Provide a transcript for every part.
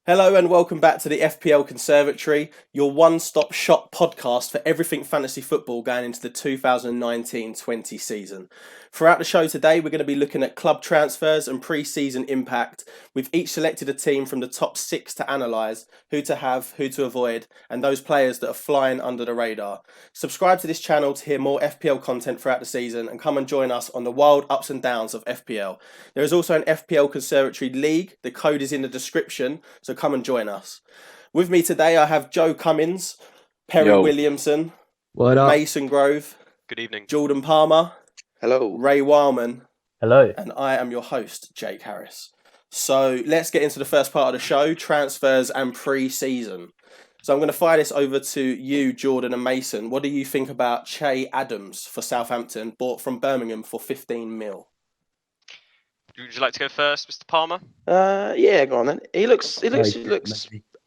Hello and welcome back to the FPL Conservatory, your one-stop shop podcast for everything fantasy football going into the 2019-20 season. Throughout the show today, we're going to be looking at club transfers and pre-season impact. We've each selected a team from the top 6 to analyse, who to have, who to avoid, and those players that are flying under the radar. Subscribe to this channel to hear more FPL content throughout the season and come and join us on the wild ups and downs of FPL. There is also an FPL Conservatory League. The code is in the description, so come and join us. With me today, I have Joe Cummins, Perry Williamson, What up? Mason Grove. Good evening. Jordan Palmer. Hello. Ray Wildman. Hello. And I am your host, Jake Harris. So let's get into the first part of the show, transfers and pre-season. So I'm going to fire this over to you, Jordan and Mason. What do you think about Che Adams for Southampton, bought from Birmingham for 15 mil? Would you like to go first, Mr. Palmer? Yeah, go on then. He looks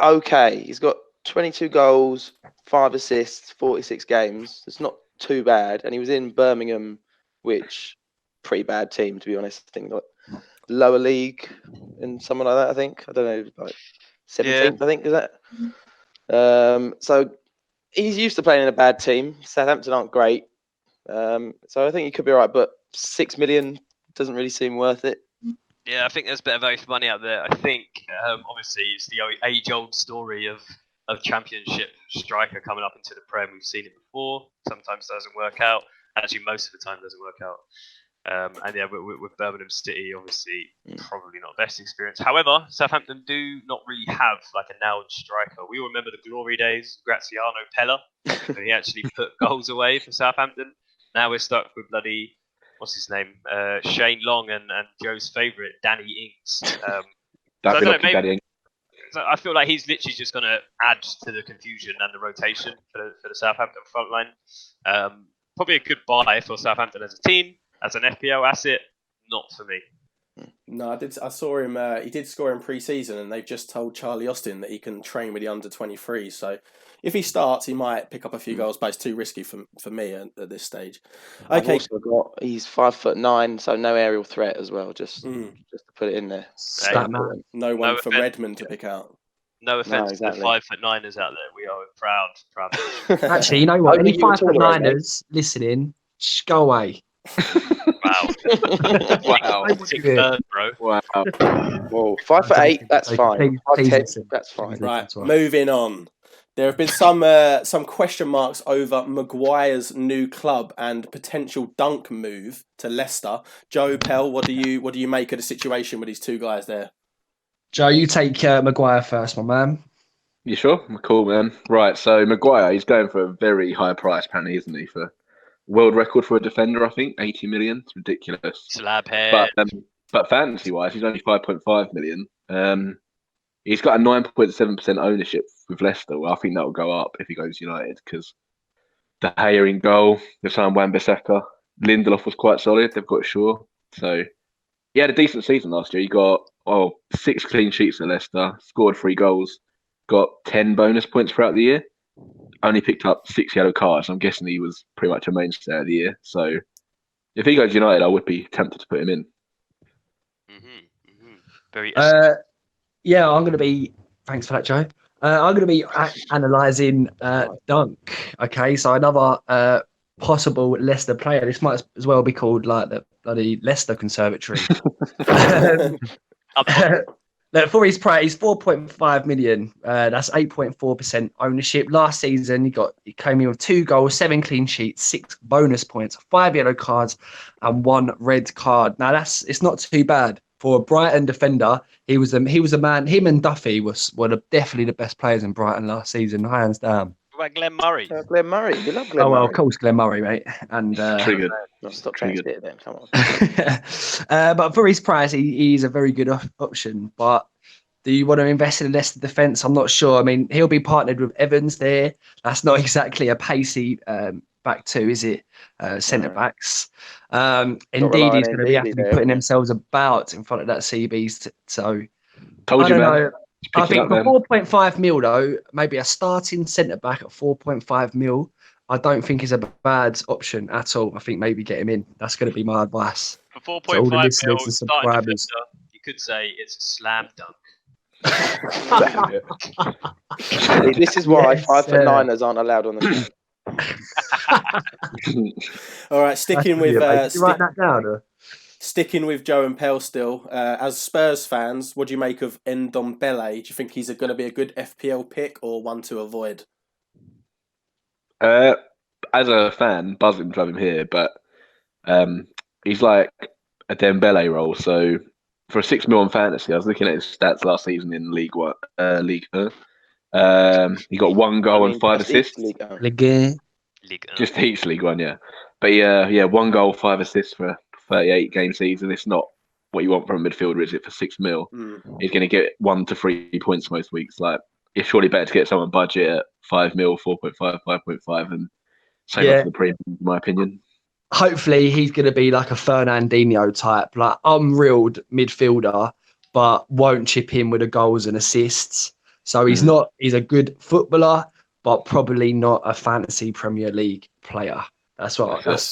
okay. He's got 22 goals, 5 assists, 46 games. It's not too bad. And he was in Birmingham, which pretty bad team, to be honest. I think like lower league and someone like that, I think. I don't know, like 17th, I think, is that? So he's used to playing in a bad team. Southampton aren't great. So I think he could be all right, but 6 million doesn't really seem worth it. Yeah, I think there's a bit of value for money out there. I think, obviously, it's the age-old story of championship striker coming up into the Prem. We've seen it before. Sometimes doesn't work out. Actually, most of the time doesn't work out. And yeah, with Birmingham City, obviously, probably not the best experience. However, Southampton do not really have like a nailed striker. We all remember the glory days, Graziano Pella, when he actually put goals away for Southampton. Now we're stuck with bloody... what's his name? Shane Long and Joe's favourite, Danny Ings. I feel like he's literally just going to add to the confusion and the rotation for the Southampton front line. Probably a good buy for Southampton as a team, as an FPL asset. Not for me. No, I saw him. He did score in pre-season, and they've just told Charlie Austin that he can train with the under-23. So, if he starts, he might pick up a few goals, but it's too risky for me at this stage. Okay. He's 5'9", so no aerial threat as well. Just to put it in there. No one for Redmond to pick out. No offence to the 5'9"ers out there. We are proud. Actually, you know what? Any 5'9"ers listening, just go away. Wow. Wow. Bro. Wow. Whoa. 5'8", that's fine. 5'10", that's fine. Right, moving on. There have been some question marks over Maguire's new club and potential dunk move to Leicester. Joe Pell, what do you make of the situation with these two guys there? Joe, you take Maguire first, my man. You sure? Cool, man. Right, so Maguire, he's going for a very high price, apparently, isn't he? For world record for a defender, I think, 80 million. It's ridiculous. Slab head. But fantasy-wise, he's only 5.5 million. He's got a 9.7% ownership with Leicester. Well, I think that will go up if he goes United because De Gea in goal, the son Wan-Bissaka, Lindelof was quite solid. They've got Shaw. So he had a decent season last year. He got 6 clean sheets at Leicester, scored 3 goals, got 10 bonus points throughout the year. Only picked up 6 yellow cards. I'm guessing he was pretty much a mainstay of the year. So if he goes United, I would be tempted to put him in. Very. Yeah, I'm going to be. Thanks for that, Joe. I'm going to be analysing Dunk. Okay, so another possible Leicester player. This might as well be called like the bloody Leicester Conservatory. For his price, he's 4.5 million. That's 8.4% ownership. Last season, he came in with 2 goals, 7 clean sheets, 6 bonus points, 5 yellow cards, and 1 red card. Now it's not too bad for a Brighton defender. He was a man. Him and Duffy were definitely the best players in Brighton last season, hands down. What about Glenn Murray? Glenn Murray, you love Glenn Murray. Oh well, of course, Glenn Murray, mate. And triggered. Stop trying to it then. Come on. But for his price, he's a very good option. But do you want to invest in a Leicester defence? I'm not sure. I mean, he'll be partnered with Evans there. That's not exactly a pacey back two, is it? Centre backs. Indeed, he's going to be putting themselves about in front of that CB. So Told I you, don't man. know. I think for 4.5 mil though, maybe a starting centre back at 4.5 mil, I don't think is a bad option at all. I think maybe get him in. That's going to be my advice. For 4.5 mil, starting defender, you could say it's a slam dunk. See, this is why Yes, 5'9"ers aren't allowed on the show. All right, sticking with Did you write that down? sticking with Joe and Pell still. As Spurs fans, what do you make of Ndombele? Do you think he's going to be a good FPL pick or one to avoid? As a fan, buzzing to have him here, but he's like a Dembele role. So for a 6 mil on fantasy, I was looking at his stats last season in League One. He got 1 goal and 5 assists. Just Heats League One, yeah. But yeah, 1 goal, 5 assists for a 38 game season. It's not what you want from a midfielder, is it? For 6 mil, he's going to get 1 to 3 points most weeks. Like, it's surely better to get someone budget at 5 mil, 4.5, 5.5, and save up for the premium, in my opinion. Hopefully, he's going to be like a Fernandinho type, like unreal midfielder, but won't chip in with the goals and assists. So he's not. He's a good footballer, but probably not a fantasy Premier League player. That's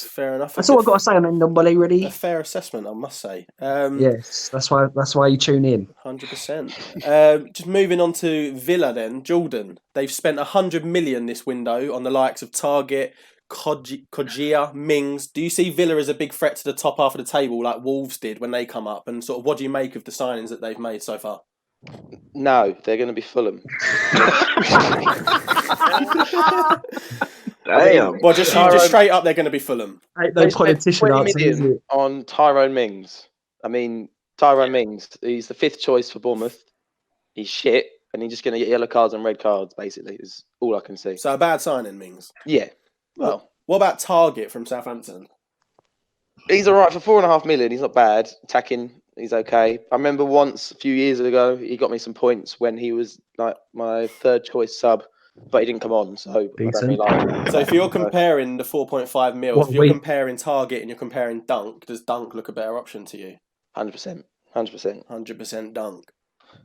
fair enough. That's all I've got to say on Ndombele, really. A fair assessment, I must say. Yes, that's why you tune in. 100%. Just moving on to Villa then. Jordan, they've spent 100 million this window on the likes of Target, Kojia, Mings. Do you see Villa as a big threat to the top half of the table like Wolves did when they come up? And sort of what do you make of the signings that they've made so far? No, they're going to be Fulham. Damn. Well, just straight up, they're going to be Fulham. No politician answer, is it? On Tyrone Mings. I mean, Tyrone Mings, he's the 5th choice for Bournemouth. He's shit, and he's just going to get yellow cards and red cards, basically, is all I can see. So a bad signing, Mings? Yeah. Well, what about Target from Southampton? He's all right for 4.5 million. He's not bad. Attacking, he's okay. I remember once, a few years ago, he got me some points when he was like my 3rd choice sub, but he didn't come on, so I don't really like him. So if you're comparing the 4.5 mil, if you're comparing Target and you're comparing Dunk, does Dunk look a better option to you? 100%. 100% Dunk.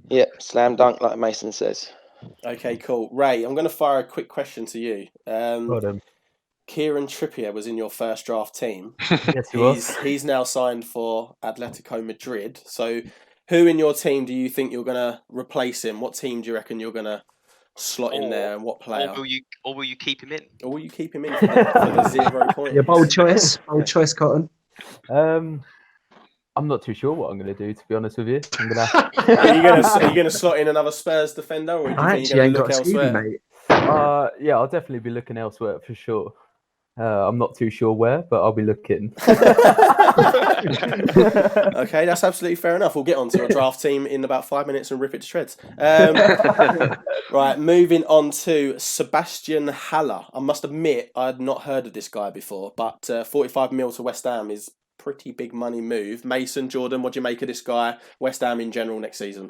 Yeah, slam dunk, like Mason says. Okay, cool. Ray, I'm going to fire a quick question to you. Kieran Trippier was in your first draft team. Yes, he was. He's now signed for Atletico Madrid. So who in your team do you think you're going to replace him? What team do you reckon you're going to slot in there, and what player? Or will you keep him in? Or will you keep him in for the 0 points? Yeah, bold choice, Cotton. I'm not too sure what I'm going to do, to be honest with you. Are you going to slot in another Spurs defender, or do you think you're going to look elsewhere? Mate. Yeah, I'll definitely be looking elsewhere for sure. I'm not too sure where, but I'll be looking. Okay, that's absolutely fair enough. We'll get on to a draft team in about 5 minutes and rip it to shreds. Right, moving on to Sebastian Haller. I must admit, I had not heard of this guy before, but 45 mil to West Ham is pretty big money move. Mason, Jordan, what do you make of this guy? West Ham in general next season?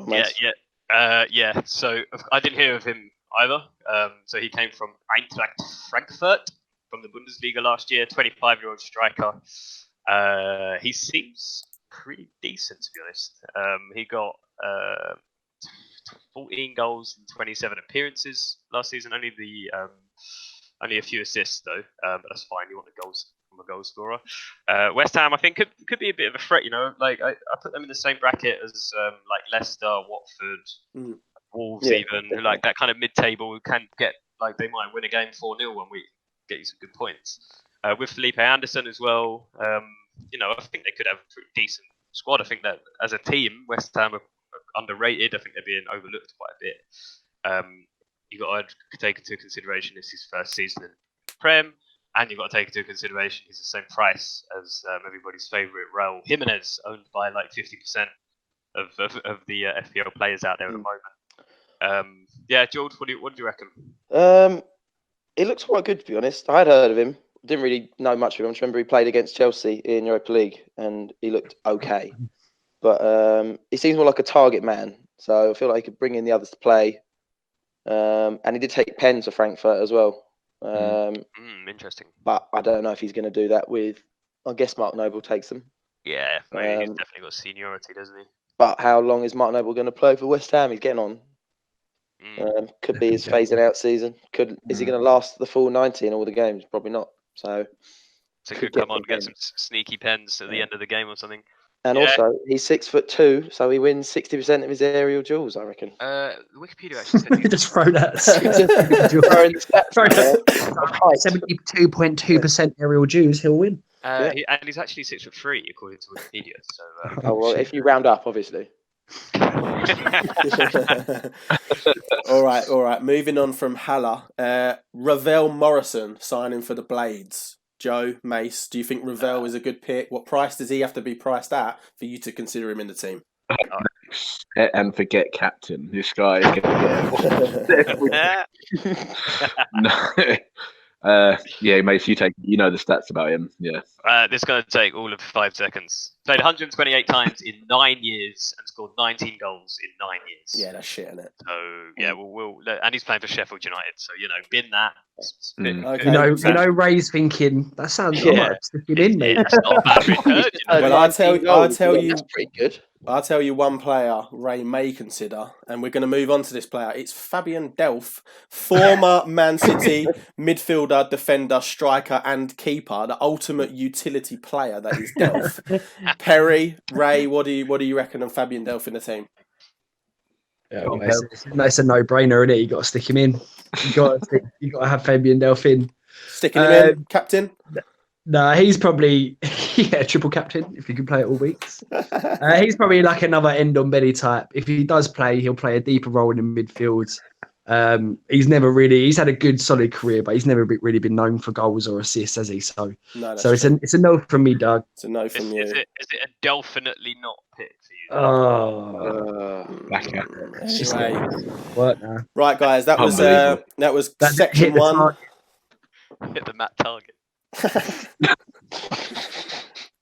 Yeah. So I didn't hear of him either. So he came from Eintracht Frankfurt from the Bundesliga last year. 25-year-old striker. He seems pretty decent, to be honest. He got 14 goals and 27 appearances last season. Only a few assists though. But that's fine. You want the goals from a goal scorer. West Ham, I think, could be a bit of a threat. You know, like I put them in the same bracket as like Leicester, Watford, Wolves, even like that kind of mid-table who can get like they might win a game 4-0 one week, get you some good points. With Felipe Anderson as well, you know, I think they could have a pretty decent squad. I think that as a team, West Ham are underrated. I think they're being overlooked quite a bit. You've got to take into consideration it's his first season in Prem, and you've got to take into consideration he's the same price as everybody's favourite Raul Jimenez, owned by like 50% of the FPL players out there at the moment. Yeah, George, what do you reckon? He looks quite good, to be honest. I had heard of him. Didn't really know much of him. I just remember he played against Chelsea in Europa League, and he looked okay. But he seems more like a target man, so I feel like he could bring in the others to play. And he did take pens for Frankfurt as well. Interesting. But I don't know if he's going to do that with. I guess Mark Noble takes them. Yeah, maybe he's definitely got seniority, doesn't he? But how long is Mark Noble going to play for West Ham? He's getting on. Could be his phasing out season. Is he going to last the full 90 in all the games? Probably not. So could come on and get some sneaky pens at the end of the game or something. And Yeah. also, he's 6'2", so he wins 60% of his aerial duels, I reckon. Wikipedia actually said Just throw that. Throwing the stats Throw in there. Height. 72.2% aerial Jews, he'll win. and he's actually 6'3" according to Wikipedia. So. Oh, well, if you round up, obviously. All right. Moving on from Haller, Ravel Morrison signing for the Blades. Joe, Mace, do you think Ravel is a good pick? What price does he have to be priced at for you to consider him in the team? And forget captain. This guy is going to No. Yeah, mate. You know the stats about him. Yeah. This is going to take all of 5 seconds. Played 128 times in 9 years and scored 19 goals in 9 years. Yeah, that's shit, isn't it? So yeah, and he's playing for Sheffield United. So bin that. Okay. You know, Ray's thinking that sounds alright. Stick it in, mate. That's not a bad return. Well, I'll tell you. That's pretty good. I'll tell you one player Ray may consider, and we're going to move on to this player. It's Fabian Delph, former Man City midfielder, defender, striker, and keeper. The ultimate utility player that is Delph. Perry, Ray, what do you reckon of Fabian Delph in the team? Yeah, it's a no-brainer, isn't it? You got to stick him in. You got to have Fabian Delph in. Sticking him in, captain. No, he's probably triple captain if he can play it all weeks. He's probably like another end on Benny type. If he does play, he'll play a deeper role in the midfield. He's had a good solid career, but he's never really been known for goals or assists, has he? So it's a no from me, Doug. It's a no from you. Is it a definitely not pick for you? Anyway. What now? Right, guys, that was section hit 1. Hit the Matt target.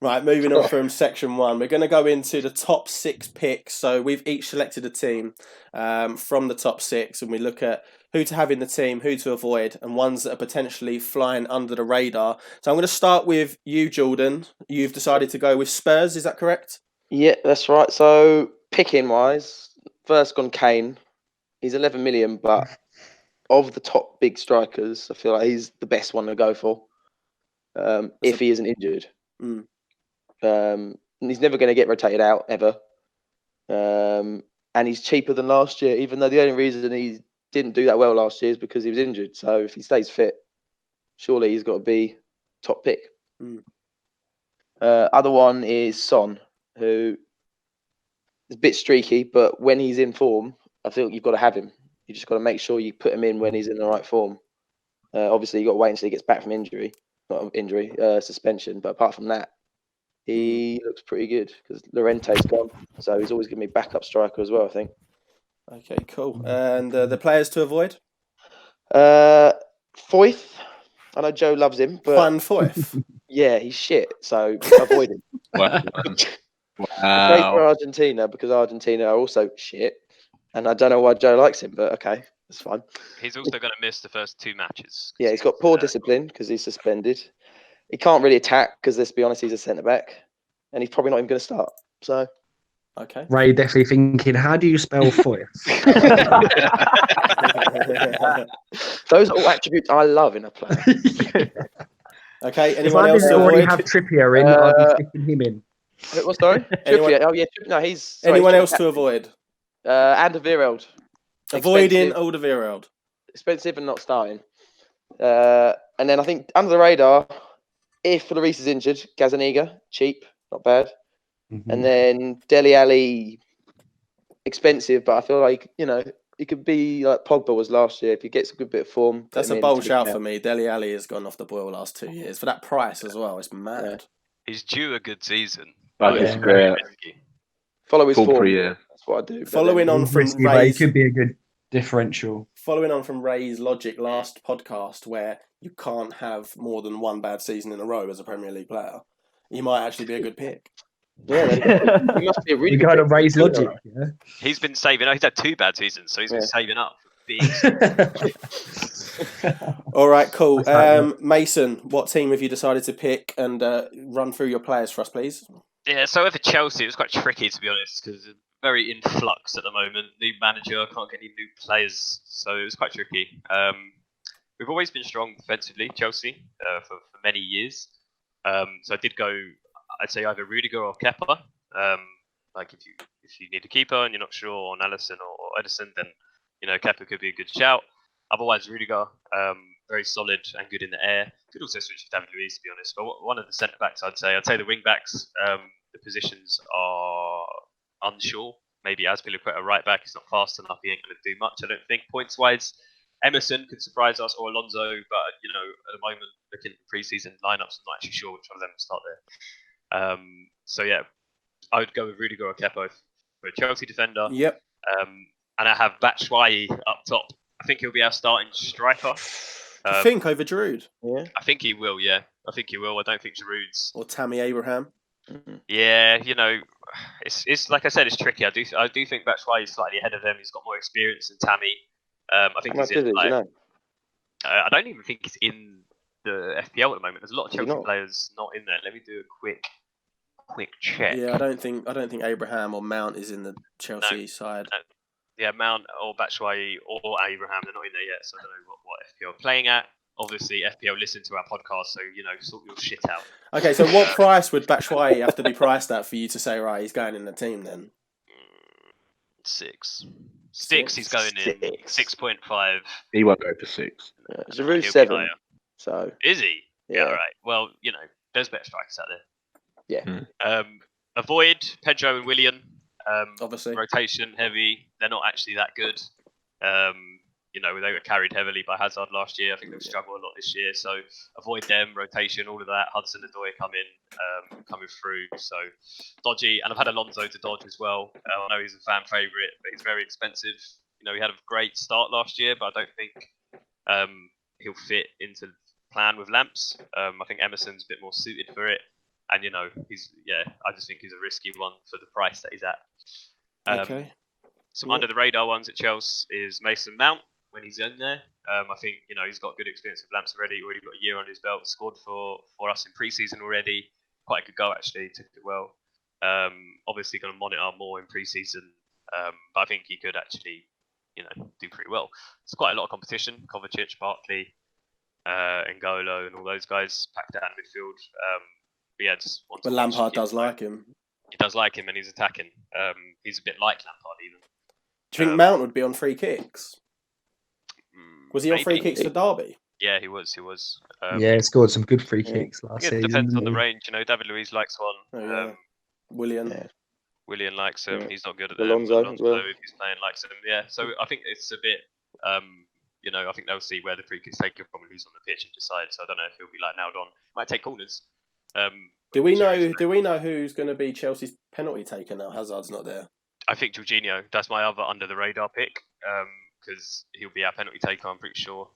Right, moving on from section 1, we're going to go into the top 6 picks. So we've each selected a team from the top 6, and we look at who to have in the team, who to avoid, and ones that are potentially flying under the radar. So I'm going to start with you, Jordan. You've decided to go with Spurs, is that correct? Yeah, that's right. So picking wise, first gone Kane. He's 11 million, but of the top big strikers, I feel like he's the best one to go for. If he isn't injured. He's never going to get rotated out ever. And he's cheaper than last year, even though the only reason he didn't do that well last year is because he was injured. So if he stays fit, surely he's got to be top pick. Other one is Son, who is a bit streaky, but when he's in form, I think you've got to have him. You just got to make sure you put him in when he's in the right form. Obviously, you've got to wait until he gets back from suspension. But apart from that, he looks pretty good because Llorente's gone. So he's always going to be backup striker as well, I think. Okay, cool. And the players to avoid? Foyth. I know Joe loves him, but Juan Foyth. Yeah, he's shit. So avoid him. Wow. Plays for Argentina because Argentina are also shit. And I don't know why Joe likes him, but okay, that's fine. He's also going to miss the first 2 matches. Yeah, he's got poor discipline because he's suspended. He can't really attack because, let's be honest, he's a centre-back. And he's probably not even going to start. So, okay. Ray definitely thinking, how do you spell Foyth? Those are all attributes I love in a player. Okay, If anyone I else didn't to already avoid? have Trippier in, I'd be sticking him in. What, sorry? Anyone- Trippier. Oh, yeah. No, he's... Sorry, Anyone he's else to avoid? Alderweireld. Avoiding Alderweireld. Expensive and not starting. And then I think under the radar, if Lloris is injured, Gazaniga, cheap, not bad. Mm-hmm. And then Dele Alli, expensive, but I feel like, he could be like Pogba was last year if he gets a good bit of form. That's a bold shout for me. Dele Alli has gone off the boil last 2 years. For that price as well, it's mad. Yeah. He's due a good season. I disagree. Follow his Full form. per year. That's what I do. Following on from Risky, but he Ray's, could be a good differential. following on from Ray's logic last podcast, where you can't have more than one bad season in a row as a Premier League player, he might actually be a good pick. Yeah, he must be a really You good got to pick. raise logic. Yeah? He's been saving up. He's had 2 bad seasons, so he's been saving up. All right, cool. That's right, Mason, what team have you decided to pick? And run through your players for us, please. Yeah, so over Chelsea, it was quite tricky, to be honest, because they're very in flux at the moment. New manager, can't get any new players, so it was quite tricky. We've always been strong defensively, Chelsea, for many years. So I did go, I'd say either Rudiger or Kepa. Like if you need a keeper and you're not sure on Allison or Edison, then Kepa could be a good shout. Otherwise, Rudiger, very solid and good in the air. Could also switch to David Luiz, to be honest. But one of the centre backs, I'd say the wing backs. The positions are unsure. Maybe Azpilicueta right back. He's not fast enough. He ain't going to do much, I don't think. Points wise, Emerson could surprise us, or Alonso. But at the moment, looking at the pre-season lineups, I'm not actually sure which one of them will start there. So yeah, I would go with Rudiger or Kepa for a Chelsea defender. Yep. And I have Batshuayi up top. I think he'll be our starting striker. Do you think over Giroud? Yeah. I think he will. Yeah, I think he will. I don't think Giroud's. Or Tammy Abraham? Yeah, it's like I said, it's tricky. I do think Batshuayi is slightly ahead of them. He's got more experience than Tammy. I think he's in. I don't even think he's in the FPL at the moment. There's a lot of Chelsea players not in there. Let me do a quick check. Yeah, I don't think Abraham or Mount is in the Chelsea side. No. Yeah, Mount or Batshuayi or Abraham, they're not in there yet, so I don't know what FPL are playing at. Obviously, FPL listen to our podcast, so sort your shit out. Okay, so what price would Batshuayi have to be priced at for you to say, right, he's going in the team then? 6. He's going in 6.5. He won't go for 6. Giroud's 7. So is he? Yeah, right. Well, there's better strikers out there. Yeah. Avoid Pedro and Willian. Obviously. Rotation heavy. They're not actually that good. They were carried heavily by Hazard last year. I think they'll struggle a lot this year. So avoid them, rotation, all of that. Hudson Odoi coming through. So dodgy. And I've had Alonso to dodge as well. I know he's a fan favourite, but he's very expensive. He had a great start last year, but I don't think he'll fit into the plan with Lamps. I think Emerson's a bit more suited for it. And I just think he's a risky one for the price that he's at. Okay. Some under the radar ones at Chelsea is Mason Mount when he's in there. I think he's got good experience with Lamps already. Already got a year on his belt. Scored for us in pre-season already. Quite a good goal actually. Took it well. Obviously going to monitor more in pre-season, but I think he could actually do pretty well. There's quite a lot of competition. Kovacic, Barkley, N'Golo, and all those guys packed out in midfield. But Lampard does like him. He does like him, and he's attacking. He's a bit like Lampard, even. Do you think Mount would be on free kicks? Was he on free kicks for Derby? Yeah, he was. He scored some good free kicks last season. It depends on the range. David Luiz likes one. Oh, yeah. Willian likes him. He's not good at Alonso as well. If he's playing likes him. Yeah, so I think it's a bit. I think they'll see where the free kicks take him from and who's on the pitch and decide. So I don't know if he'll be like nailed on. Might take corners. Do we know who's going to be Chelsea's penalty taker now? Hazard's not there. I think Jorginho. That's my other under the radar pick because he'll be our penalty taker. I'm pretty sure.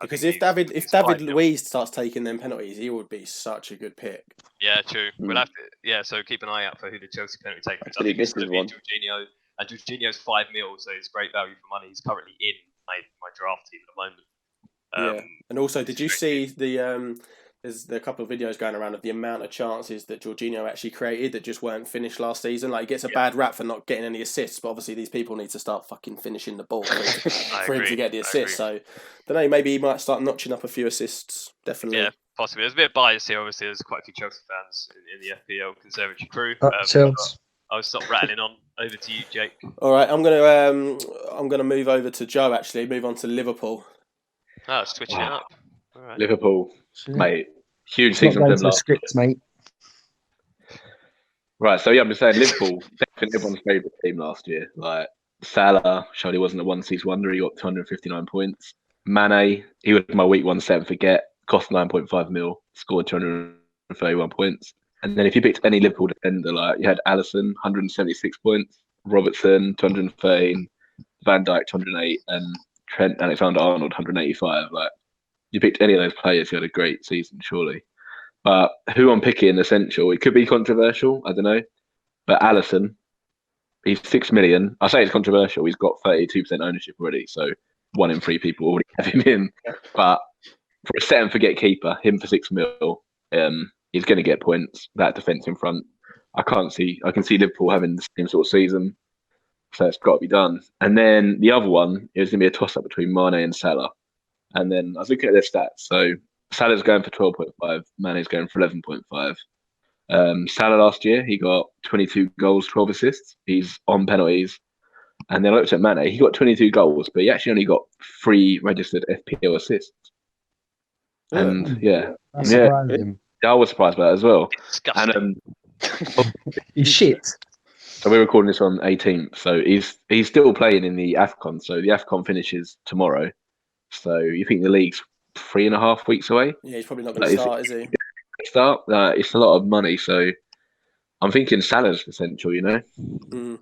Because if David Luiz starts taking them penalties, he would be such a good pick. Yeah, true. We'll have to. Yeah, so keep an eye out for who the Chelsea penalty taker is. I think it's going to be Jorginho, and Jorginho's $5 million, so it's great value for money. He's currently in my draft team at the moment. And also, did you see the? There's a couple of videos going around of the amount of chances that Jorginho actually created that just weren't finished last season. Like, he gets a bad rap for not getting any assists, but obviously these people need to start fucking finishing the ball for him to get the assists. So, I don't know, maybe he might start notching up a few assists, definitely. Yeah, possibly. There's a bit of bias here, obviously. There's quite a few Chelsea fans in the FPL Conservatory crew. I'll stop rattling on. Over to you, Jake. All right, I'm gonna move over to Joe, actually. Move on to Liverpool. Oh, switching it up. All right. Liverpool, mate. Huge season for them last scripts, mate. Right, so I'm just saying Liverpool, definitely everyone's favourite team last year. Like Salah showed he wasn't a one-season wonder. He got 259 points. Mane, he was my week 1 set and forget. Cost 9.5 mil. Scored 231 points. And then if you picked any Liverpool defender, like you had Alisson, 176 points. Robertson, 213. Van Dijk, 208. And Trent Alexander-Arnold, 185. Like, you picked any of those players, you had a great season, surely. But who I'm picking, essential, it could be controversial, I don't know. But Alisson, he's 6 million. I say it's controversial. He's got 32% ownership already, so 1 in 3 people already have him in. But for a set and forget keeper, him for 6 mil, he's going to get points. That defence in front, I can see Liverpool having the same sort of season, so it's got to be done. And then the other one is going to be a toss-up between Mane and Salah. And then I was looking at their stats. So Salah's going for 12.5, Mane's going for 11.5. Salah last year, he got 22 goals, 12 assists. He's on penalties. And then I looked at Mane, he got 22 goals, but he actually only got 3 registered FPL assists. And That's surprising. I was surprised by that as well. Disgusting. And He's shit. so we're recording this on 18th. So he's still playing in the AFCON. So the AFCON finishes tomorrow. So you think the league's 3.5 weeks away? Yeah, he's probably not going to start, is he? Start. It's a lot of money. So I'm thinking Salah's essential, you know? Mm.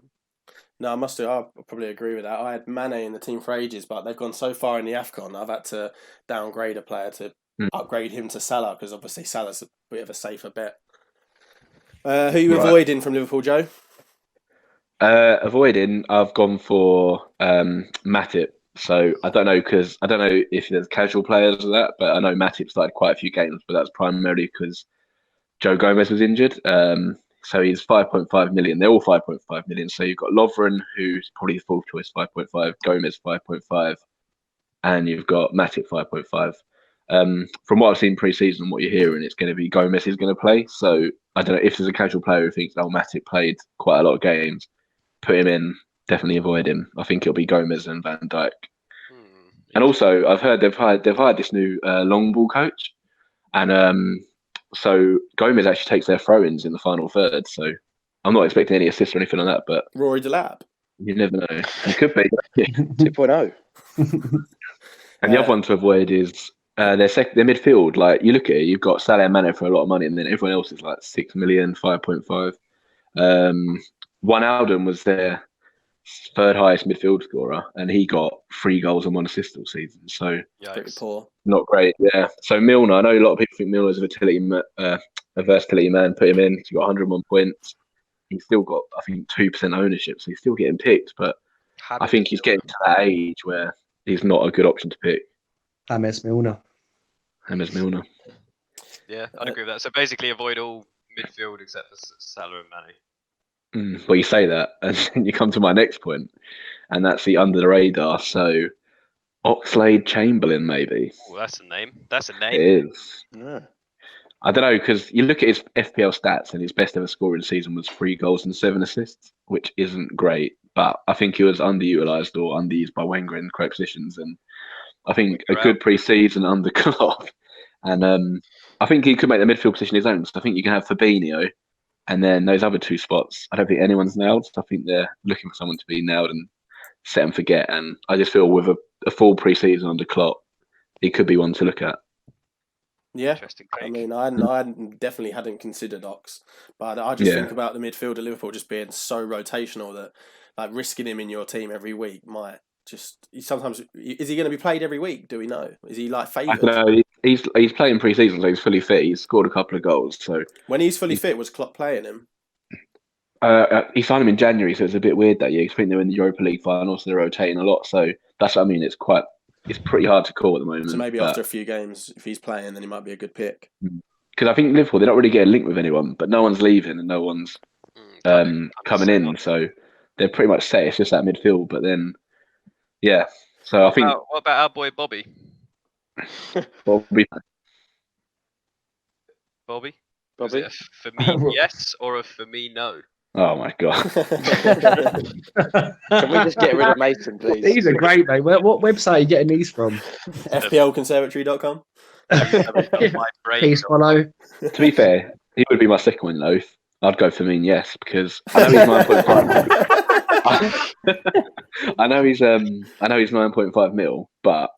No, I'll probably agree with that. I had Mane in the team for ages, but they've gone so far in the AFCON, I've had to downgrade a player to upgrade him to Salah, because obviously Salah's a bit of a safer bet. Who are you avoiding from Liverpool, Joe? Avoiding, I've gone for Matip. So I don't know if there's casual players of that, but I know Matip started quite a few games, but that's primarily because Joe Gomez was injured. So he's 5.5 million. They're all 5.5 million. So you've got Lovren, who's probably the fourth choice, 5.5. Gomez, 5.5. And you've got Matip, 5.5. From what I've seen pre-season and what you're hearing, it's going to be Gomez is going to play. So I don't know if there's a casual player who thinks, Matip played quite a lot of games, put him in, definitely avoid him. I think it'll be Gomez and Van Dijk. And also, I've heard they've hired this new long ball coach. And so Gomez actually takes their throw-ins in the final third. So I'm not expecting any assists or anything like that, but Rory Delap. You never know. He could be. 2.0. And the other one to avoid is their midfield. Like, you look at it, you've got Salah and Mane for a lot of money, and then everyone else is like 6 million, 5.5. Wijnaldum was their third highest midfield scorer, and he got 3 goals and 1 assist all season. So pretty poor. Not great, yeah. So Milner, I know a lot of people think Milner's a versatility man. Put him in, he's got 101 points. He's still got, I think, 2% ownership, so he's still getting picked. But I think he's getting to that age where he's not a good option to pick. James Milner. Yeah, I'd agree with that. So basically, avoid all midfield except for Salah and Mane. Well, you say that, and then you come to my next point, and that's the under the radar. So Oxlade-Chamberlain, maybe. Oh, that's a name. That's a name. It is. Yeah. I don't know, because you look at his FPL stats, and his best ever scoring season was 3 goals and 7 assists, which isn't great. But I think he was underutilized or underused by Wenger in correct positions, and I think a good pre-season under Klopp, and I think he could make the midfield position his own. So I think you can have Fabinho, and then those other 2 spots, I don't think anyone's nailed. So I think they're looking for someone to be nailed and set and forget. And I just feel with a full pre-season under Klopp, he could be one to look at. Yeah, I mean, I definitely hadn't considered Ox, but I just think about the midfield at Liverpool just being so rotational that like risking him in your team every week might just sometimes. Is he going to be played every week? Do we know? Is he like favoured? No, he's playing pre-season, so he's fully fit. He's scored a couple of goals. So when he's fully fit, was Klopp playing him? He signed him in January, so it's a bit weird that year. I think they're in the Europa League final, so they're rotating a lot. So that's what I mean. It's pretty hard to call at the moment. So maybe after a few games, if he's playing, then he might be a good pick. Because I think Liverpool, they're not really getting linked with anyone, but no one's leaving and no one's coming in. So they're pretty much set. It's just that midfield. But then, yeah. So I think. What about our boy Bobby? Bobby? Is it for me, yes, or a for me, no? Oh my god! Can we just get rid of Mason, please? These are great, mate. What website are you getting these from? FPLconservatory.com. Please follow. To be fair, he would be my second one, though. I'd go for me, yes, because I know he's 9.5. I know he's 9.5 mil, but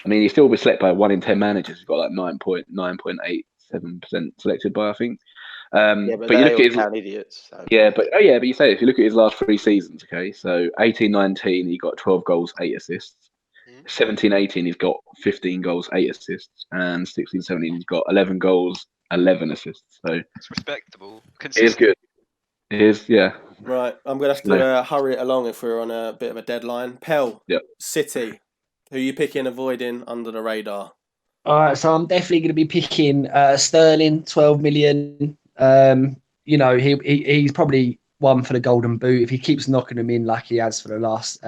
I mean he's still been selected by 1 in 10 managers. He's got like 9.87% selected by, I think. But you look at his idiots. So. Yeah, but you say if you look at his last 3 seasons, okay, so 18-19 he got 12 goals, 8 assists. 17-18 he's got 15 goals, 8 assists, and 16-17 he's got 11 goals, 11 assists. So it's respectable. It is good. It is, yeah. Right, I'm gonna have to hurry it along if we're on a bit of a deadline. Pell, City, who are you picking, avoiding under the radar? All right, so I'm definitely going to be picking Sterling, 12 million. He's probably one for the Golden Boot. If he keeps knocking them in like he has for the last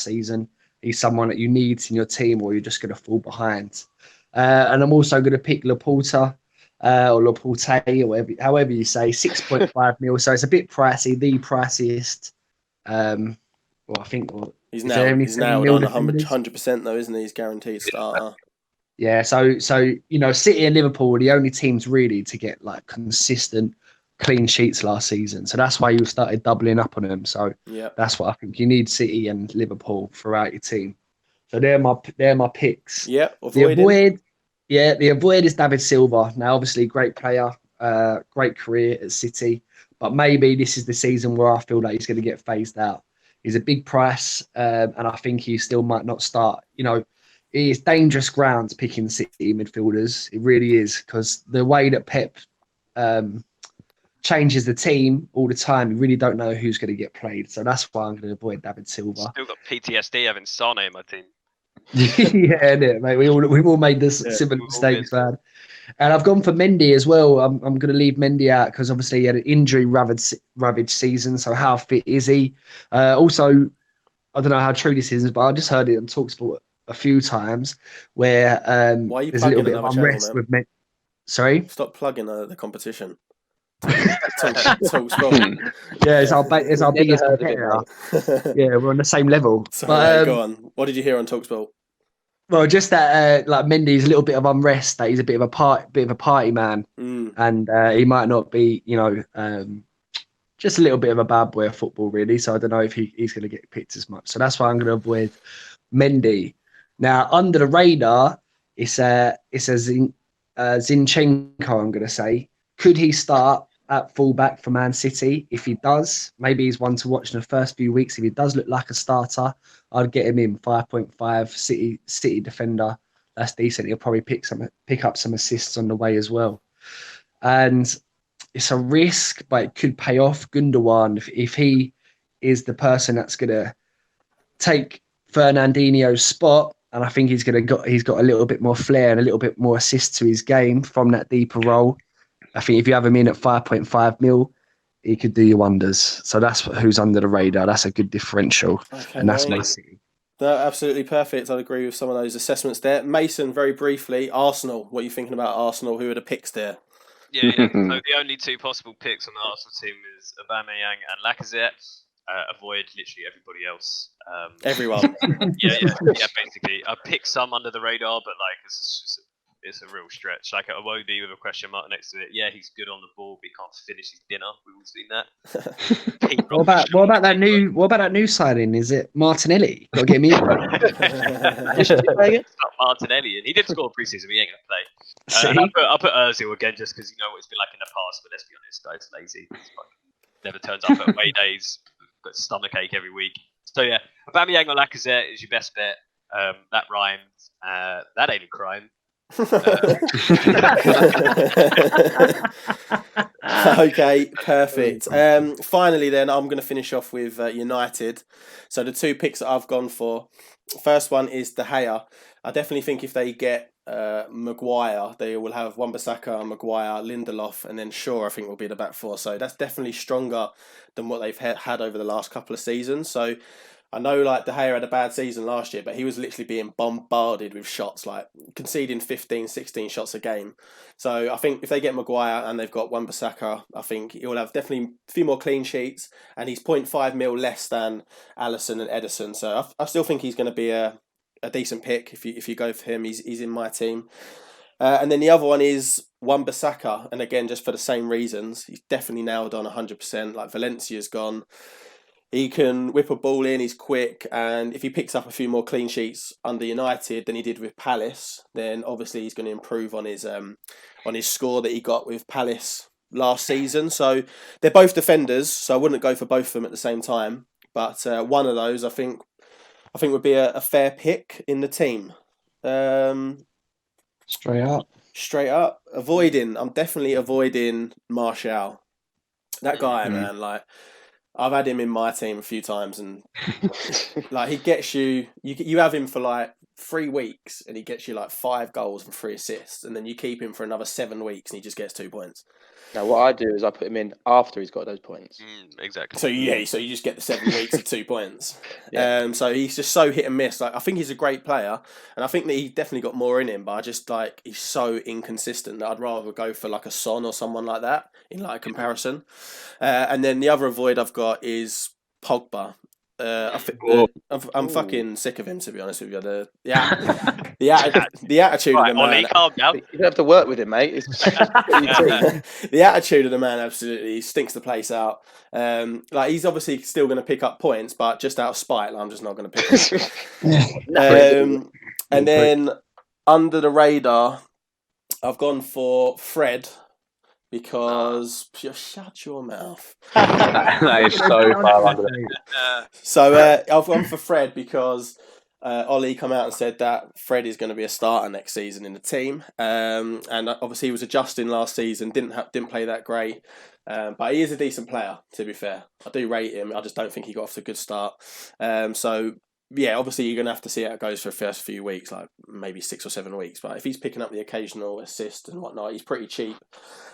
season, he's someone that you need in your team, or you're just going to fall behind. And I'm also going to pick Laporta. or Laporte, or whatever, however you say, 6.5 mil. So it's a bit pricey, the priciest. Well, I think He's is there nailed. only He's 7 nailed mil on defenders? 100% though, isn't he? He's guaranteed starter. Yeah, so City and Liverpool were the only teams really to get like consistent clean sheets last season. So that's why you started doubling up on them. So Yeah. that's what I think you need: City and Liverpool throughout your team. So they're my picks. Yeah. The Avoiding. avoid is David Silva. Now, obviously, great player, great career at City, but maybe this is the season where I feel like he's going to get phased out. He's a big price, and I think he still might not start. It is dangerous ground picking City midfielders. It really is, because the way that Pep changes the team all the time, you really don't know who's going to get played. So that's why I'm going to avoid David Silva. Still got PTSD having Sane in my team. Yeah, mate. We've all made this similar mistakes, man. And I've gone for Mendy as well. I'm going to leave Mendy out because obviously he had an injury ravaged season. So how fit is he? Also, I don't know how true this is, but I just heard it on TalkSport a few times where Why are you there's a little plugging bit of another channel, unrest man? with Mendy. Sorry? Stop plugging the competition. Talk sport. Yeah, it's our biggest heard of it, competitor. Yeah, we're on the same level. Sorry, mate, go on. What did you hear on Talksport? Well, just that like Mendy's a little bit of unrest. That he's a bit of a party man, and he might not be, just a little bit of a bad boy of football, really. So I don't know if he's going to get picked as much. So that's why I'm going to avoid Mendy. Now, under the radar, it's a Zinchenko. I'm going to say, could he start at fullback for Man City? If he does, maybe he's one to watch in the first few weeks. If he does look like a starter, I'd get him in 5.5 City defender. That's decent. He'll probably pick up some assists on the way as well. And it's a risk, but it could pay off. Gundogan, if he is the person that's going to take Fernandinho's spot, and I think he's got a little bit more flair and a little bit more assist to his game from that deeper role. I think if you have him in at 5.5 mil, he could do you wonders. So that's who's under the radar. That's a good differential, and that's my City. No, absolutely perfect. I'd agree with some of those assessments there. Mason, very briefly, Arsenal. What are you thinking about Arsenal? Who are the picks there? Yeah. So the only two possible picks on the Arsenal team is Aubameyang and Lacazette. Avoid literally everybody else. Everyone. Yeah. Basically, I picked some under the radar, but like it's a real stretch. Like a Iwobi with a question mark next to it. Yeah, he's good on the ball, but he can't finish his dinner. We've all seen that. What about that new signing? Is it Martinelli? Got to get me. It's not Martinelli, and he did score preseason. But he ain't gonna play. I'll put Ozil again just because you know what it's been like in the past. But let's be honest, guy's lazy. Never turns up at away days. Got stomach ache every week. So yeah, Aubameyang or Lacazette is your best bet. That rhymed. That ain't a crime. Okay, perfect. Finally, then I'm going to finish off with United. So the two picks that I've gone for, first one is De Gea. I definitely think if they get Maguire, they will have Wan-Bissaka, Maguire, Lindelof, and then Shaw, I think, will be the back four. So that's definitely stronger than what they've had over the last couple of seasons. So I know like De Gea had a bad season last year, but he was literally being bombarded with shots, like conceding 15, 16 shots a game. So I think if they get Maguire and they've got Wan-Bissaka, I think he'll have definitely a few more clean sheets, and he's 0.5 mil less than Alisson and Ederson. So I still think he's going to be a decent pick if you go for him. He's in my team. And then the other one is Wan-Bissaka, and again, just for the same reasons, he's definitely nailed on 100%. Like Valencia's gone. He can whip a ball in, he's quick, and if he picks up a few more clean sheets under United than he did with Palace, then obviously he's going to improve on his score that he got with Palace last season. So they're both defenders, so I wouldn't go for both of them at the same time. But one of those, I think would be a fair pick in the team. Straight up. I'm definitely avoiding Martial. That guy, man, like, I've had him in my team a few times, and like he gets you have him for like 3 weeks and he gets you like 5 goals and 3 assists, and then you keep him for another 7 weeks and he just gets 2 points. Now, what I do is I put him in after he's got those points. Exactly. So you just get the 7 weeks of 2 points. Yeah. So he's just so hit and miss. Like, I think he's a great player, and I think that he definitely got more in him. But I just like he's so inconsistent that I'd rather go for like a Son or someone like that in like a comparison. And then the other avoid I've got is Pogba. I'm fucking sick of him, to be honest with you. The attitude of the man. Ollie, calm down. You don't have to work with him, mate. The attitude of the man absolutely stinks the place out. Like, he's obviously still going to pick up points, but just out of spite, I'm just not going to pick him. And then under the radar, I've gone for Fred. Because shut your mouth. That is so far under. So I've gone for Fred because Ollie come out and said that Fred is going to be a starter next season in the team. And obviously he was adjusting last season, didn't play that great. But he is a decent player, to be fair. I do rate him. I just don't think he got off to a good start. So yeah, obviously you're going to have to see how it goes for the first few weeks, like maybe 6 or 7 weeks. But if he's picking up the occasional assist and whatnot, he's pretty cheap.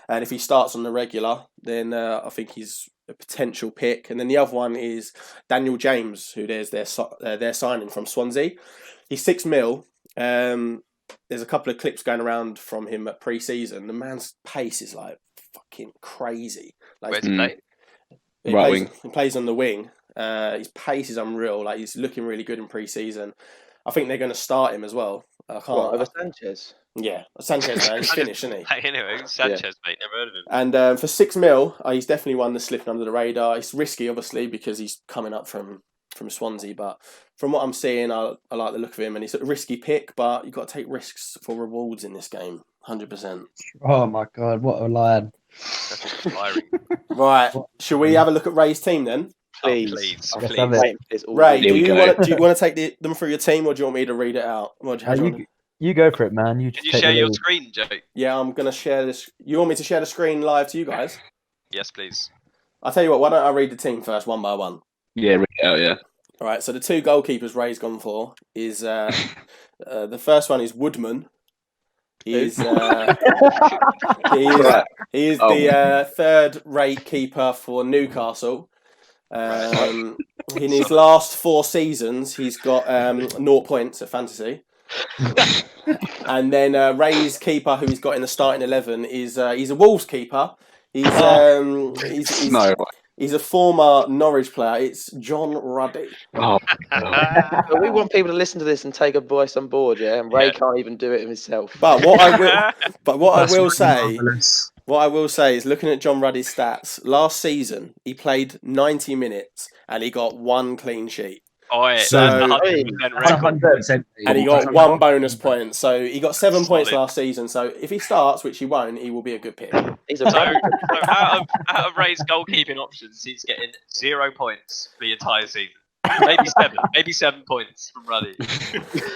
And if he starts on the regular, then I think he's a potential pick. And then the other one is Daniel James, who they're signing from Swansea. He's 6 mil. There's a couple of clips going around from him at pre-season. The man's pace is like fucking crazy. Like, Where's he play? Wing. He plays on the wing. His pace is unreal. Like, he's looking really good in pre-season. I think they're going to start him as well. Over Sanchez? Yeah, Sanchez, man, he's finished, isn't he? Anyway, Sanchez, mate, never heard of him. And for 6 mil, he's definitely one that's slipping under the radar. It's risky, obviously, because he's coming up from Swansea. But from what I'm seeing, I like the look of him, and he's a risky pick. But you've got to take risks for rewards in this game, 100%. Oh my god, what a lad! That's inspiring. Right, should we have a look at Ray's team then? Please. Ray, do you want to take them through your team, or do you want me to read it out? You go for it, man. Can you share your screen, Joe? Yeah, I'm going to share this. You want me to share the screen live to you guys? Yes, please. I'll tell you what, why don't I read the team first, one by one? Yeah, read it out, yeah. All right, so the 2 goalkeepers Ray's gone for is the first one is Woodman. He is the third-rate keeper for Newcastle. In his last 4 seasons, he's got 0 points at fantasy. And then Ray's keeper, who he's got in the starting 11, is he's a Wolves keeper. He's a former Norwich player. It's John Ruddy. Oh, we want people to listen to this and take a voice on board, yeah. And Ray can't even do it himself. But what I will say is, looking at John Ruddy's stats, last season he played 90 minutes and he got 1 clean sheet. So 100% and he got 1 bonus point. So he got 7 points last season. So if he starts, which he won't, he will be a good pick. So out of Ray's goalkeeping options, he's getting 0 points for the entire season. Maybe 7 points from Ruddy.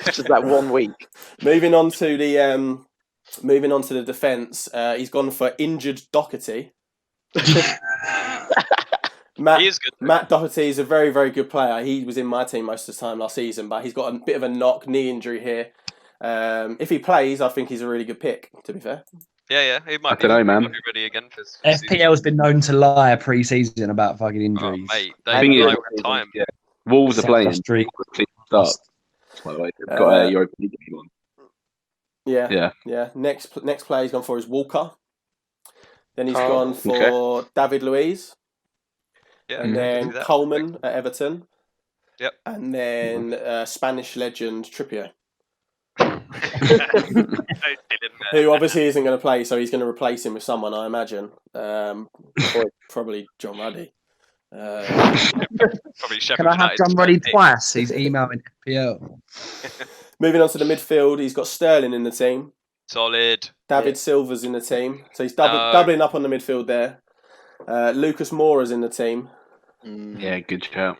Just that 1 week. Moving on to the defence, he's gone for injured Doherty. He is good. Matt Doherty is a very, very good player. He was in my team most of the time last season, but he's got a bit of a knee injury here. If he plays, I think he's a really good pick, to be fair. Yeah, he might be ready again. FPL's been known to lie pre-season about fucking injuries. Oh, mate, they know time. Yeah. Wolves are playing. Streak. Start. By the way, they've got a Europa League game on. Yeah. Next player he's gone for is Walker. Then he's gone for David Luiz. Yeah, and then Coleman at Everton. Yep. And then Spanish legend Trippier. Who obviously isn't going to play, so he's going to replace him with someone, I imagine. Probably John Ruddy. Probably Can I have John Ruddy twice? He's emailing FPL. Moving on to the midfield, he's got Sterling in the team. Solid. David Silva's in the team. So he's doubling up on the midfield there. Lucas Moura's in the team. Yeah, good shout.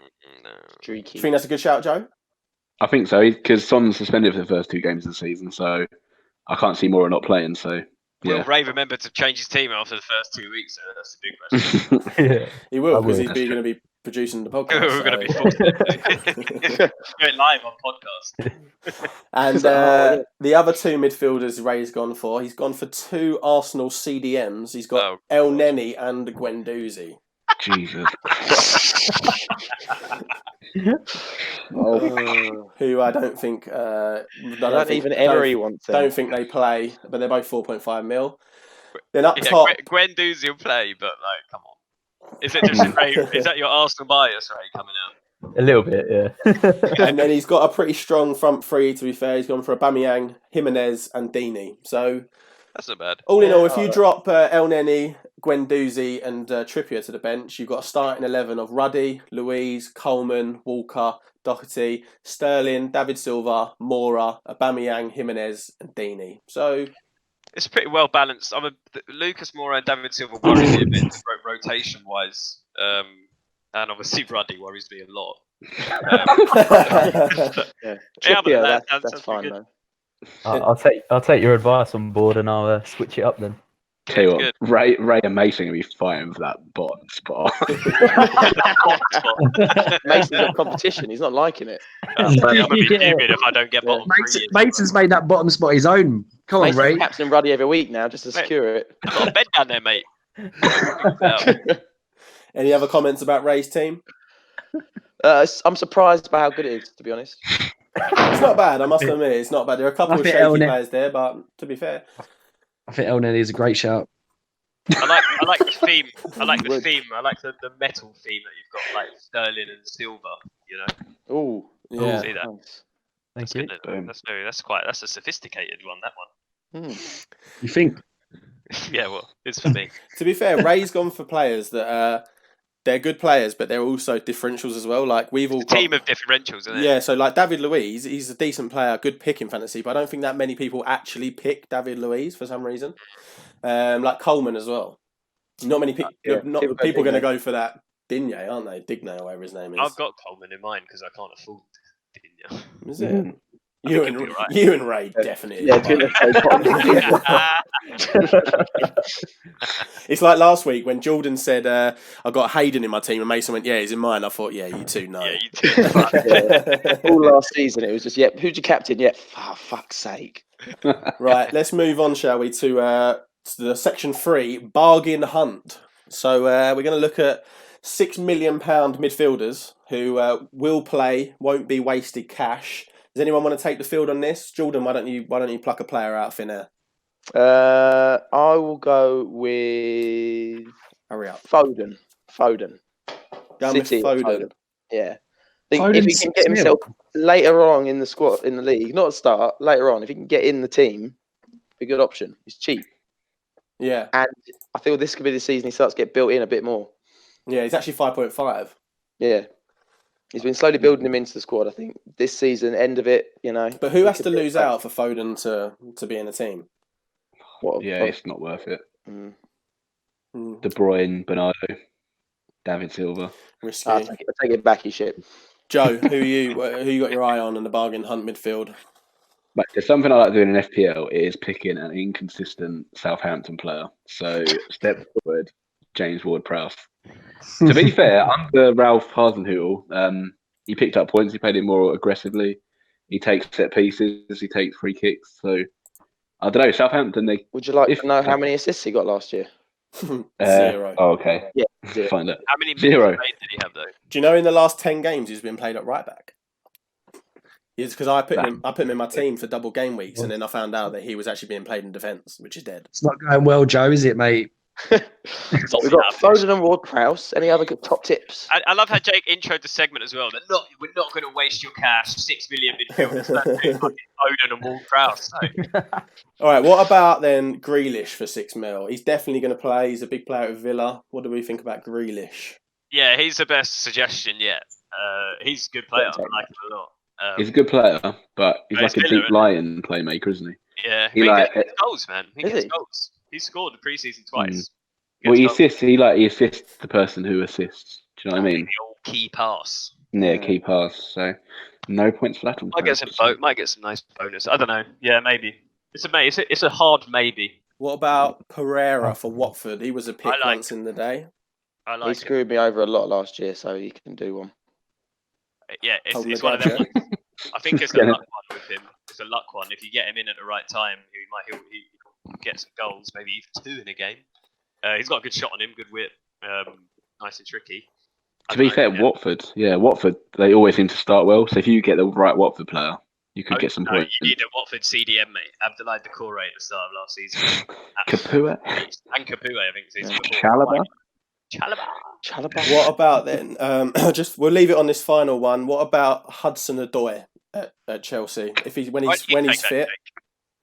Do you think that's a good shout, Joe? I think so, because Son's suspended for the first 2 games of the season, so I can't see Moura not playing. So yeah. Will Ray remember to change his team after the first 2 weeks? That's a big question. He will, because he's going to be producing the podcast. We're going to be forced to go live on podcast. And the other two midfielders Ray's gone for, he's gone for two Arsenal CDMs. He's got El Neni and Guendouzi. Jesus. Who I don't think... even Emery wants them. Don't think they play, but they're both 4.5 mil. Then up top... Guendouzi will play, but like, come on. Is it just Ray? Is that your Arsenal bias, Ray, coming out? A little bit, yeah. And then he's got a pretty strong front three, to be fair. He's gone for Aubameyang, Jimenez and Dini. So... That's not bad. All in all, if you drop El Neni, Guendouzi and Trippier to the bench, you've got a starting 11 of Ruddy, Louise, Coleman, Walker, Doherty, Sterling, David Silva, Mora, Aubameyang, Jimenez and Dini. So it's pretty well balanced. Lucas Moura and David Silva worry me a bit rotation-wise. And obviously Ruddy worries me a lot. Trippier, that's fine, though. I'll take your advice on board and I'll switch it up then. Tell you what, Ray and Mason will be fighting for that bottom spot. Mason's got competition. He's not liking it. I'm going to be fuming if I don't get bottom three. Mason's made that bottom spot his own. Come on, Ray. Captain Ruddy every week now just to secure it. I've got a bed down there, mate. Any other comments about Ray's team? I'm surprised by how good it is, to be honest. It's not bad, I must admit. It's not bad. There are a couple of shaky players there, but to be fair, I think El Neni is a great shout. I like the theme. I like the theme. I like the metal theme that you've got, like Sterling and Silver. You know. Oh, yeah. See that? Thank you. That's a sophisticated one. That one. You think? Yeah, well, it's for me. To be fair, Ray's gone for players that they're good players, but they're also differentials as well. Like we've all got a team of differentials, isn't it? Yeah, so like David Luiz, he's a decent player, good pick in fantasy, but I don't think that many people actually pick David Luiz for some reason. Like Coleman as well. Not many people are going to go for that Digne, aren't they? Digne or whatever his name is. I've got Coleman in mind because I can't afford Digne. Is it? You and Ray definitely. Yeah, it's like last week when Jordan said, I got Hayden in my team and Mason went, yeah, he's in mine. I thought, yeah, you two know. Yeah, you two. All last season, it was just, who's your captain? Yeah, for fuck's sake. Right, let's move on, shall we, to the section 3, bargain hunt. So we're going to look at £6 million midfielders who will play, won't be wasted cash. Does anyone want to take the field on this? Jordan, why don't you pluck a player out of thin air? I will go with Hurry up. Foden. Going with Foden. Yeah. If he can get himself later on in the squad, in the league, not at start, later on, if he can get in the team, be a good option. He's cheap. Yeah. And I feel this could be the season he starts to get built in a bit more. Yeah, he's actually 5.5. Yeah. He's been slowly building him into the squad, I think. This season, end of it, you know. But who has to lose out for Foden to be in the team? It's not worth it. De Bruyne, Bernardo, David Silva. Risky. I'll take it back, you shit. Joe, who you got your eye on in the bargain hunt midfield? But there's something I like doing in FPL. It is picking an inconsistent Southampton player. So step forward, James Ward-Prowse. To be fair, under Ralph Hasenhüttl, he picked up points. He played it more aggressively. He takes set pieces. He takes free kicks. So I don't know. Southampton. Would you like to know how many assists he got last year? 0. Oh, okay. Yeah, 0. Find it. How many minutes 0 did he have though? Do you know in the last 10 games he's been played at right back? It's because I put him in my team for double game weeks, and then I found out that he was actually being played in defence, which is dead. It's not going well, Joe, is it, mate? We've got Foden and Ward-Prowse. Any other good top tips? I love how Jake introed the segment as well. We're not going to waste your cash. 6 million midfielders. Foden and Ward-Prowse. So. All right, what about then Grealish for 6 mil? He's definitely going to play. He's a big player at Villa. What do we think about Grealish? Yeah, he's the best suggestion yet. He's a good player. I like him a lot. He's a good player, but he's like a deep lying playmaker, isn't he? Yeah, he gets goals, man. He gets goals. He scored the preseason twice. Well, he assists. He assists the person who assists. Do you know what I mean? The old key pass. Yeah, key pass. So no points for that. Might get some nice bonus. I don't know. Yeah, maybe. It's a hard maybe. What about Pereira for Watford? He was a pick once in the day. I He like it. screwed me over a lot last year, so he can do one. Yeah, Hold it's the one of them grudge, ones. I think it's a Yeah. luck one with him. It's a luck one. If you get him in at the right time, he'll get some goals, maybe even 2 in a game. He's got a good shot on him, good whip, nice and tricky. To be fair, Watford, they always seem to start well. So if you get the right Watford player, you could get some points. You need a Watford CDM, mate. Abdoulaye Doucouré at the start of last season. Kapua, And Capoue, I think. Is Chalobah. Chalobah. What about then? We'll leave it on this final one. What about Hudson-Odoi at Chelsea? When he's fit,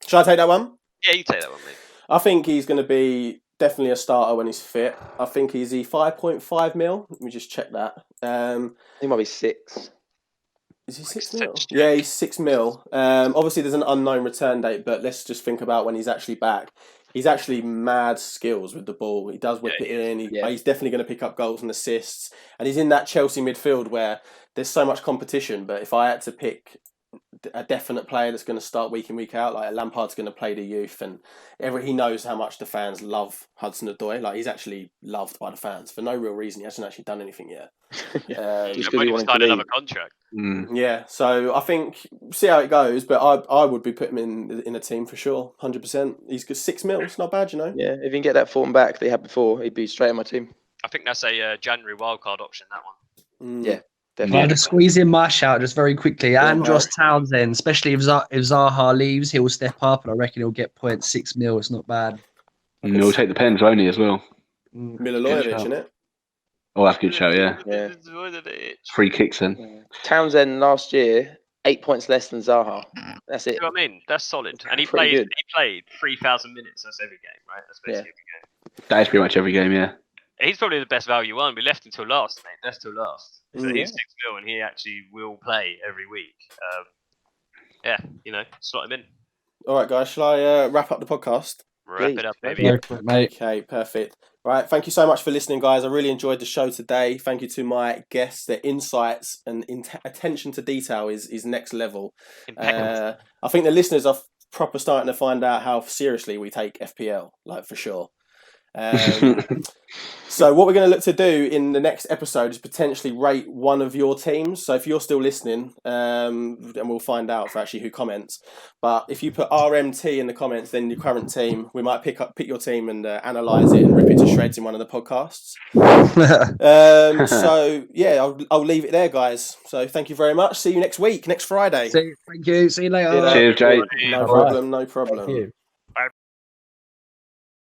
should I take that one? Yeah, you take that one, mate. I think he's going to be definitely a starter when he's fit. I think he's 5.5 mil. Let me just check that. He might be 6. Is he 6 mil? Yeah, he's 6 mil. Obviously, there's an unknown return date, but let's just think about when he's actually back. He's actually mad skills with the ball. He does whip it in. He's definitely going to pick up goals and assists. And he's in that Chelsea midfield where there's so much competition. But if I had to pick a definite player that's going to start week in, week out, like Lampard's going to play the youth, and he knows how much the fans love Hudson-Odoi. Like, he's actually loved by the fans for no real reason. He hasn't actually done anything yet. Just Might he even wanted start to another leave. contract. Yeah, so I think see how it goes, but I would be putting him in a team for sure, 100%. He's got 6 mil. It's not bad, you know. Yeah, if he can get that form back that he had before, he'd be straight in my team. I think that's a January wildcard option, that one. Yeah, I'll definitely. just squeeze in my shout just very quickly. Andros Townsend, especially if Zaha leaves, he'll step up, and I reckon he'll get 0.6 mil. It's not bad. And he'll take the pens only as well. Milivojevic, isn't it? Oh, that's a good show, yeah. Yeah. Free kicks in. Townsend last year, 8 points less than Zaha. That's it. You know what I mean? That's solid. And he Pretty good. played 3,000 minutes. That's every game, right? That's basically every game. That is pretty much every game, yeah. He's probably the best value one. We left until last, mate. That's till last. So Yeah. he's 6 mil and he actually will play every week. Slot him in. All right, guys, shall I wrap up the podcast? Wrap it up, baby. Go for it, mate. Okay, perfect. Right, thank you so much for listening, guys. I really enjoyed the show today. Thank you to my guests. Their insights and attention to detail is next level. I think the listeners are proper starting to find out how seriously we take FPL, like for sure. So what we're going to look to do in the next episode is potentially rate one of your teams. So if you're still listening, and we'll find out for actually who comments. But if you put RMT in the comments, then your current team, we might pick your team and analyze it and rip it to shreds in one of the podcasts. So yeah, I'll leave it there, guys. So thank you very much. See you next week, next Friday. Thank you. See you later. Cheers, Jay. No problem. No problem. Thank you.